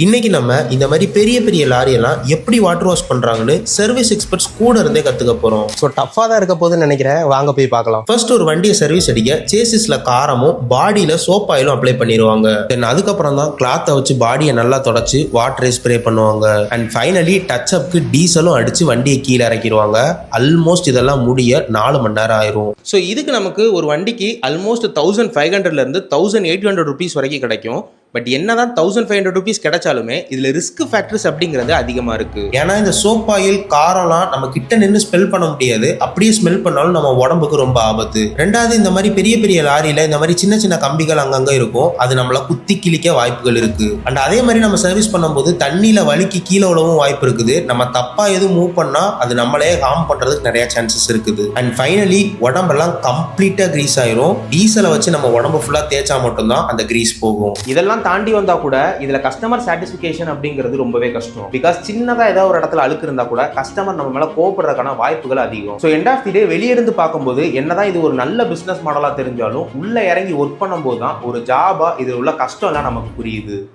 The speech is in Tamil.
இன்னைக்கு நம்ம இந்த மாதிரி பெரிய பெரிய லாரியெல்லாம் எப்படி வாட்டர் வாஷ் பண்றாங்கன்னு சர்வீஸ் எக்ஸ்பர்ட்ஸ் கூட இருந்தே கத்துக்க போறோம். ஸோ டஃப்பாக தான் இருக்க போகுதுன்னு நினைக்கிறேன். வாங்க போய் பார்க்கலாம். ஃபர்ஸ்ட் ஒரு வண்டியை சர்வீஸ் அடிக்க சேசிஸ்ல காரமும் பாடியில சோப் ஆயிலும் அப்ளை பண்ணிடுவாங்க. தென் அதுக்கப்புறம் தான் கிளாத்தை வச்சு பாடியை நல்லா தொடச்சு வாட்டரை ஸ்ப்ரே பண்ணுவாங்க. அண்ட் ஃபைனலி டச் அப்க்கு டீசலும் அடிச்சு வண்டியை கீழே இறக்கிடுவாங்க. ஆல்மோஸ்ட் இதெல்லாம் முடிய 4 மணி நேரம் ஆயிரும். ஸோ இதுக்கு நமக்கு ஒரு வண்டிக்கு ஆல்மோஸ்ட் 1500 1800 ருபீஸ் வரைக்கும் கிடைக்கும். பட் என்னதான் 1500 ருபீஸ் கிடைச்சாலுமே இதுல ரிஸ்க் ஃபேக்டர்ஸ் அப்படிங்கிறது அதிகமா இருக்கு. ஏன்னா இந்த சோப் ஆயில் காரம்லாம் நம்ம கிட்ட நின்று ஸ்மெல் பண்ண முடியாது. அப்படியே ஸ்மெல் பண்ணாலும் நம்ம உடம்புக்கு ரொம்ப ஆபத்து. ரெண்டாவது, இந்த மாதிரி பெரிய பெரிய லாரியில இந்த மாதிரி சின்ன சின்ன கம்பிகள் அங்கங்க இருக்கும். அது நம்மள குத்தி கிழிக்க வாய்ப்புகள் இருக்கு. அண்ட் அதே மாதிரி நம்ம சர்வீஸ் பண்ணும்போது தண்ணியில வலிக்கு கீழே விழவும் வாய்ப்பு இருக்குது. நம்ம தப்பா எதுவும் மூவ் பண்ணா அது நம்மளே ஹார்ம் பண்றதுக்கு நிறைய சான்சஸ் இருக்குது. அண்ட் ஃபைனலி உடம்பெல்லாம் கம்ப்ளீட்டா கிரீஸ் ஆயிரும். டீசலை வச்சு நம்ம உடம்பு ஃபுல்லா தேய்ச்சா மட்டும்தான் அந்த கிரீஸ் போகும். இதெல்லாம் தாண்டி வந்தா கூட இதுல கஸ்டமர் சாட்டிஸ்பிகேஷன் அப்படிங்கிறது ரொம்பவே கஷ்டம். பிகாஸ் சின்னதா ஏதாவது ஒரு இடத்துல அழுக்கு இருந்தா கூட கஸ்டமர் நம்ம மேல கோபப்படுறதுக்கான வாய்ப்புகள் அதிகம். ஸோ எண்ட் ஆஃப் தி டே வெளியே இருந்து பார்க்கும்போது என்னதான் இது ஒரு நல்ல பிசினஸ் மாடலா தெரிஞ்சாலும் உள்ள இறங்கி ஒர்க் பண்ணும்போது தான் ஒரு ஜாபா இது உள்ள கஷ்டம் எல்லாம் நமக்கு புரியுது.